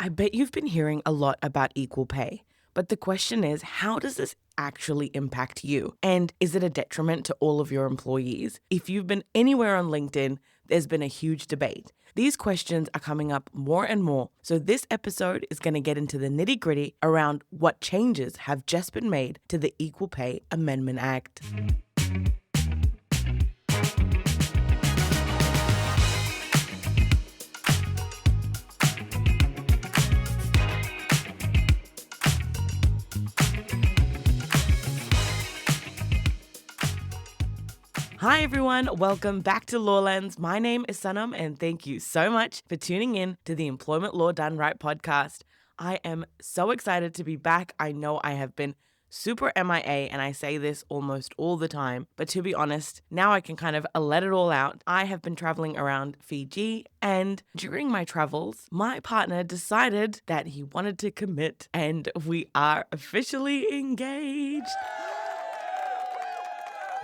I bet you've been hearing a lot about equal pay, but the question is, how does this actually impact you? And is it a detriment to all of your employees? If you've been anywhere on LinkedIn, there's been a huge debate. These questions are coming up more and more. So this episode is going to get into the nitty-gritty around what changes have just been made to the Equal Pay Amendment Act. Hi everyone, welcome back to Lenz. My name is Sanam and thank you so much for tuning in to the Employment Law Done Right podcast. I am so excited to be back. I know I have been super MIA and I say this almost all the time, but to be honest, now I can kind of let it all out. I have been traveling around Fiji and during my travels, my partner decided that he wanted to commit and we are officially engaged.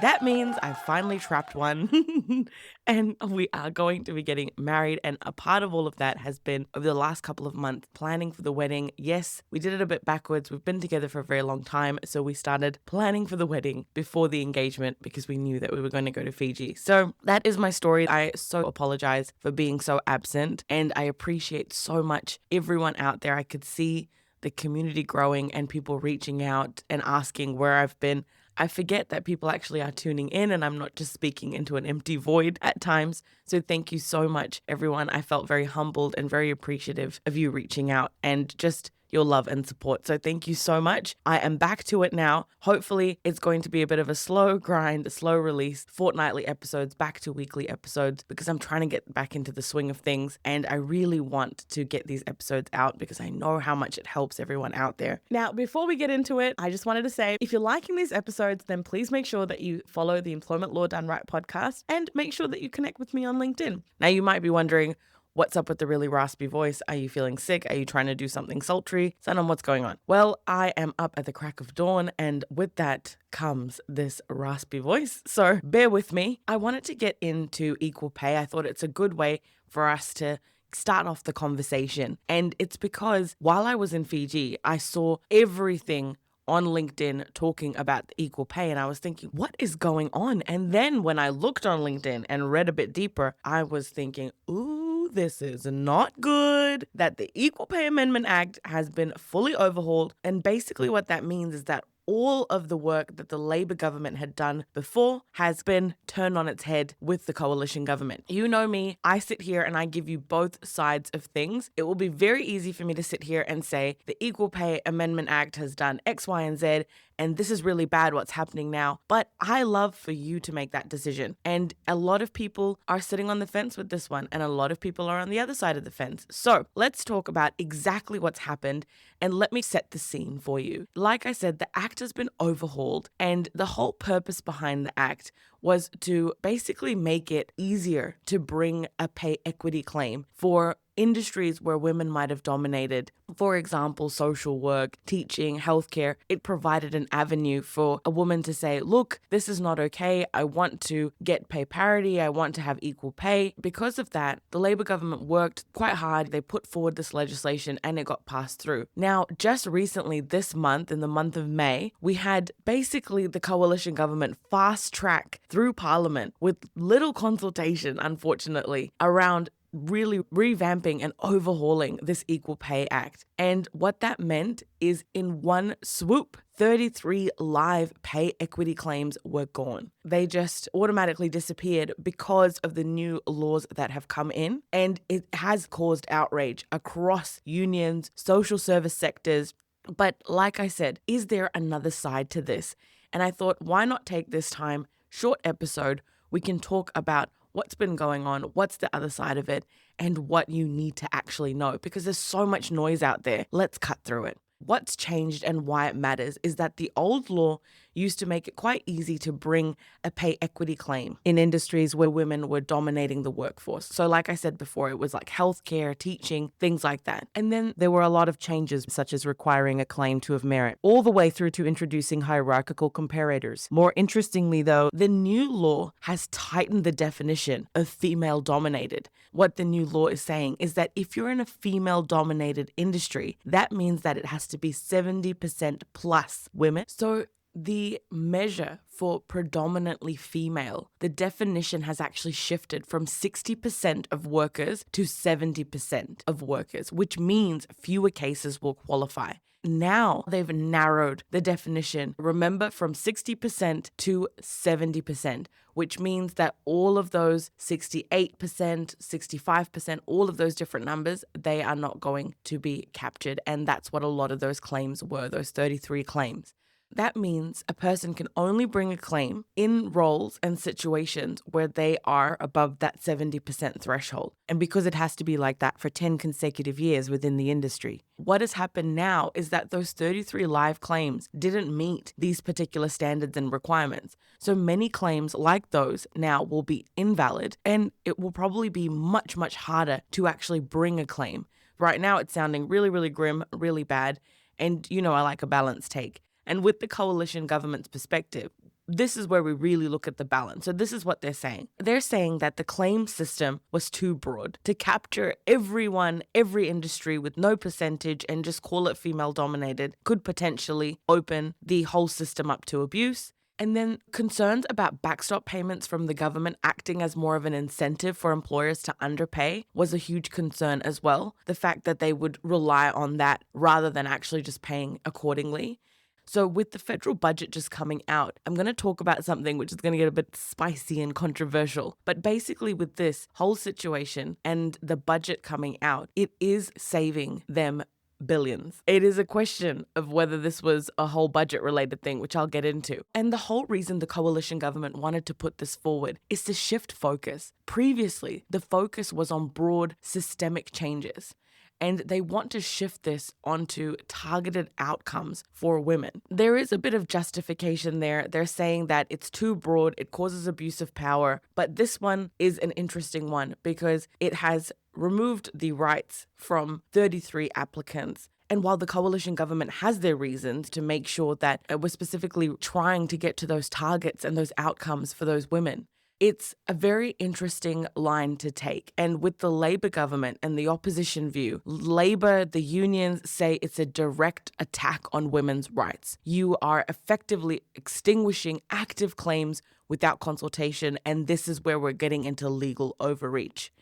That means I finally trapped one and we are going to be getting married. And a part of all of that has been over the last couple of months planning for the wedding. Yes, we did it a bit backwards. We've been together for a very long time. So we started planning for the wedding before the engagement because we knew that we were going to go to Fiji. So that is my story. I so apologize for being so absent and I appreciate so much everyone out there. I could see the community growing and people reaching out and asking where I've been. I forget that people actually are tuning in and I'm not just speaking into an empty void at times. So thank you so much, everyone. I felt very humbled and very appreciative of you reaching out and just your love and support. So thank you so much. I am back to it now. Hopefully it's going to be a bit of a slow grind, a slow release, fortnightly episodes, back to weekly episodes, because I'm trying to get back into the swing of things. And I really want to get these episodes out because I know how much it helps everyone out there. Now, before we get into it, I just wanted to say, if you're liking these episodes, then please make sure that you follow the Employment Law Done Right podcast and make sure that you connect with me on LinkedIn. Now, you might be wondering, what's up with the really raspy voice? Are you feeling sick? Are you trying to do something sultry? Sanam, what's going on? Well, I am up at the crack of dawn and with that comes this raspy voice. So bear with me. I wanted to get into equal pay. I thought it's a good way for us to start off the conversation. And it's because while I was in Fiji, I saw everything on LinkedIn talking about the equal pay and I was thinking, what is going on? And then when I looked on LinkedIn and read a bit deeper, I was thinking, ooh, this is not good. That the Equal Pay Amendment Act has been fully overhauled. And basically what that means is that all of the work that the Labour government had done before has been turned on its head with the coalition government. You know me, I sit here and I give you both sides of things. It will be very easy for me to sit here and say the Equal Pay Amendment Act has done X, Y, and Z, and this is really bad what's happening now. But I love for you to make that decision. And a lot of people are sitting on the fence with this one, and a lot of people are on the other side of the fence. So let's talk about exactly what's happened, and let me set the scene for you. Like I said, the act has been overhauled, and the whole purpose behind the act was to basically make it easier to bring a pay equity claim for industries where women might have dominated. For example, social work, teaching, healthcare. It provided an avenue for a woman to say, look, this is not okay. I want to get pay parity. I want to have equal pay. Because of that, the Labour government worked quite hard. They put forward this legislation and it got passed through. Now, just recently this month, in the month of May, we had basically the coalition government fast track through Parliament with little consultation, unfortunately, around really revamping and overhauling this Equal Pay Act. And what that meant is in one swoop, 33 live pay equity claims were gone. They just automatically disappeared because of the new laws that have come in. And it has caused outrage across unions, social service sectors. But like I said, is there another side to this? And I thought, why not take this time, short episode, we can talk about what's been going on, what's the other side of it, and what you need to actually know, because there's so much noise out there. Let's cut through it. What's changed and why it matters is that the old law used to make it quite easy to bring a pay equity claim in industries where women were dominating the workforce. So like I said before, it was like healthcare, teaching, things like that. And then there were a lot of changes, such as requiring a claim to have merit, all the way through to introducing hierarchical comparators. More interestingly, though, the new law has tightened the definition of female dominated. What the new law is saying is that if you're in a female dominated industry, that means that it has to be 70% plus women. So the measure for predominantly female, the definition has actually shifted from 60% of workers to 70% of workers, which means fewer cases will qualify. Now they've narrowed the definition, remember, from 60% to 70%, which means that all of those 68%, 65%, all of those different numbers, they are not going to be captured. And that's what a lot of those claims were, those 33 claims. That means a person can only bring a claim in roles and situations where they are above that 70% threshold. And because it has to be like that for 10 consecutive years within the industry. What has happened now is that those 33 live claims didn't meet these particular standards and requirements. So many claims like those now will be invalid, and it will probably be much, much harder to actually bring a claim. Right now it's sounding really, really grim, really bad. And I like a balanced take. And with the coalition government's perspective, this is where we really look at the balance. So this is what they're saying. They're saying that the claim system was too broad to capture everyone, every industry with no percentage and just call it female dominated could potentially open the whole system up to abuse. And then concerns about backstop payments from the government acting as more of an incentive for employers to underpay was a huge concern as well. The fact that they would rely on that rather than actually just paying accordingly. So with the federal budget just coming out, I'm going to talk about something which is going to get a bit spicy and controversial. But basically with this whole situation and the budget coming out, it is saving them billions. It is a question of whether this was a whole budget related thing, which I'll get into. And the whole reason the coalition government wanted to put this forward is to shift focus. Previously, the focus was on broad systemic changes. And they want to shift this onto targeted outcomes for women. There is a bit of justification there. They're saying that it's too broad, it causes abuse of power. But this one is an interesting one because it has removed the rights from 33 applicants. And while the coalition government has their reasons to make sure that we're specifically trying to get to those targets and those outcomes for those women, it's a very interesting line to take. And with the Labour government and the opposition view, Labour, the unions say it's a direct attack on women's rights. You are effectively extinguishing active claims without consultation, and this is where we're getting into legal overreach.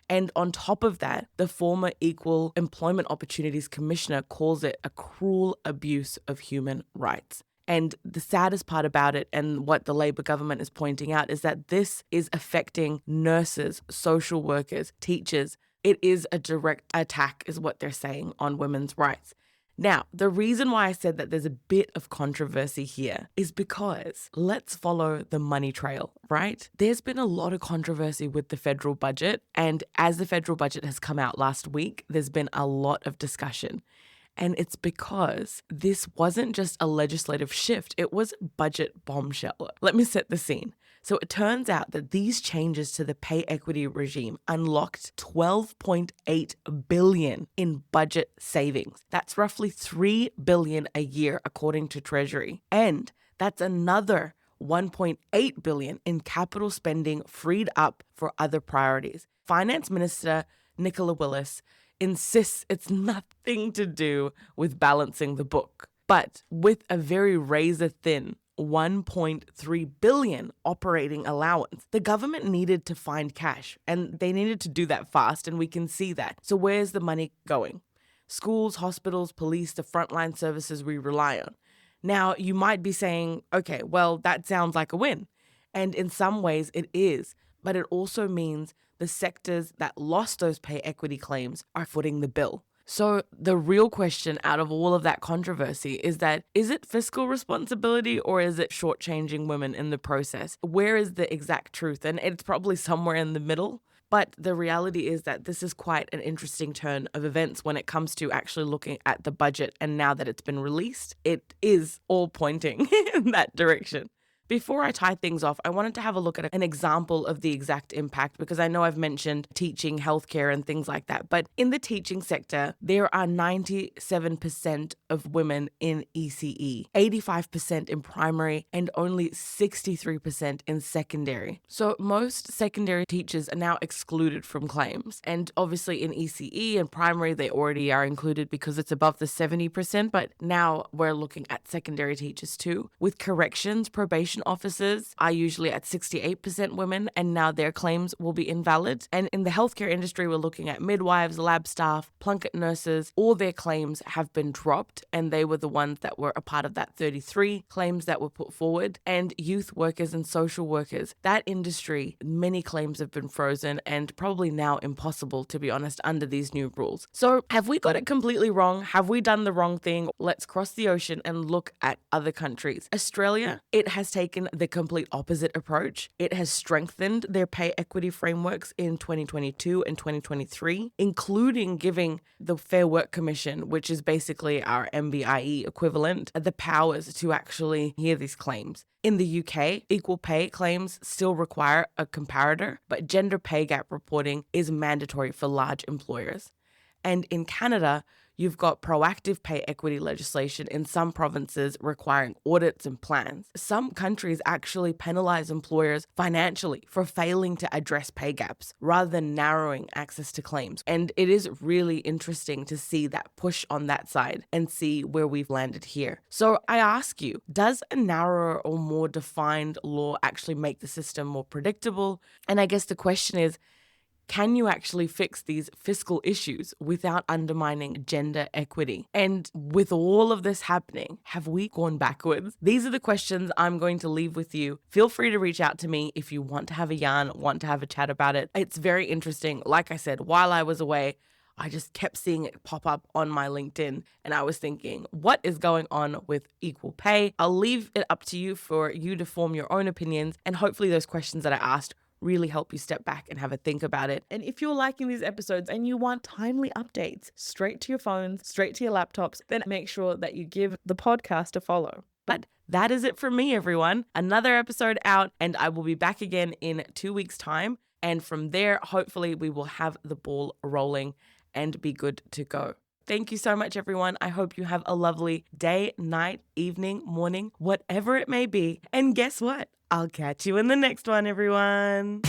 And on top of that, the former Equal Employment Opportunities Commissioner calls it a cruel abuse of human rights. And the saddest part about it, and what the Labour government is pointing out, is that this is affecting nurses, social workers, teachers. It is a direct attack, is what they're saying, on women's rights. Now, the reason why I said that there's a bit of controversy here is because let's follow the money trail, right? There's been a lot of controversy with the federal budget. And as the federal budget has come out last week, there's been a lot of discussion. And it's because this wasn't just a legislative shift, it was a budget bombshell. Let me set the scene. So it turns out that these changes to the pay equity regime unlocked $12.8 billion in budget savings. That's roughly $3 billion a year, according to Treasury. And that's another $1.8 billion in capital spending freed up for other priorities. Finance Minister Nicola Willis insists it's nothing to do with balancing the book, but with a very razor-thin $1.3 billion operating allowance. The government needed to find cash, and they needed to do that fast, and we can see that. So where's the money going? Schools, hospitals, police, the frontline services we rely on. Now, you might be saying, okay, well, that sounds like a win. And in some ways it is, but it also means the sectors that lost those pay equity claims are footing the bill. So the real question out of all of that controversy is it fiscal responsibility or is it shortchanging women in the process? Where is the exact truth? And it's probably somewhere in the middle. But the reality is that this is quite an interesting turn of events when it comes to actually looking at the budget. And now that it's been released, it is all pointing in that direction. Before I tie things off, I wanted to have a look at an example of the exact impact, because I know I've mentioned teaching, healthcare, and things like that. But in the teaching sector, there are 97% of women in ECE, 85% in primary, and only 63% in secondary. So most secondary teachers are now excluded from claims. And obviously in ECE and primary, they already are included because it's above the 70%. But now we're looking at secondary teachers too. With corrections, probation officers are usually at 68% women, and now their claims will be invalid. And in the healthcare industry, we're looking at midwives, lab staff, plunket nurses. All their claims have been dropped, and they were the ones that were a part of that 33 claims that were put forward. And youth workers and social workers, that industry, many claims have been frozen and probably now impossible, to be honest, under these new rules. So have we got it completely wrong? Have we done the wrong thing? Let's cross the ocean and look at other countries. Australia, it has taken the complete opposite approach. It has strengthened their pay equity frameworks in 2022 and 2023, including giving the Fair Work Commission, which is basically our MBIE equivalent, the powers to actually hear these claims. In the UK, equal pay claims still require a comparator, but gender pay gap reporting is mandatory for large employers. And in Canada, you've got proactive pay equity legislation in some provinces requiring audits and plans. Some countries actually penalize employers financially for failing to address pay gaps rather than narrowing access to claims. And it is really interesting to see that push on that side and see where we've landed here. So I ask you, does a narrower or more defined law actually make the system more predictable? And I guess the question is, can you actually fix these fiscal issues without undermining gender equity? And with all of this happening, have we gone backwards? These are the questions I'm going to leave with you. Feel free to reach out to me if you want to have a yarn, want to have a chat about it. It's very interesting. Like I said, while I was away, I just kept seeing it pop up on my LinkedIn, and I was thinking, what is going on with equal pay? I'll leave it up to you for you to form your own opinions, and hopefully those questions that I asked really help you step back and have a think about it. And if you're liking these episodes and you want timely updates straight to your phones, straight to your laptops, then make sure that you give the podcast a follow. But that is it from me, everyone. Another episode out, and I will be back again in 2 weeks' time. And from there, hopefully we will have the ball rolling and be good to go. Thank you so much, everyone. I hope you have a lovely day, night, evening, morning, whatever it may be. And guess what? I'll catch you in the next one, everyone.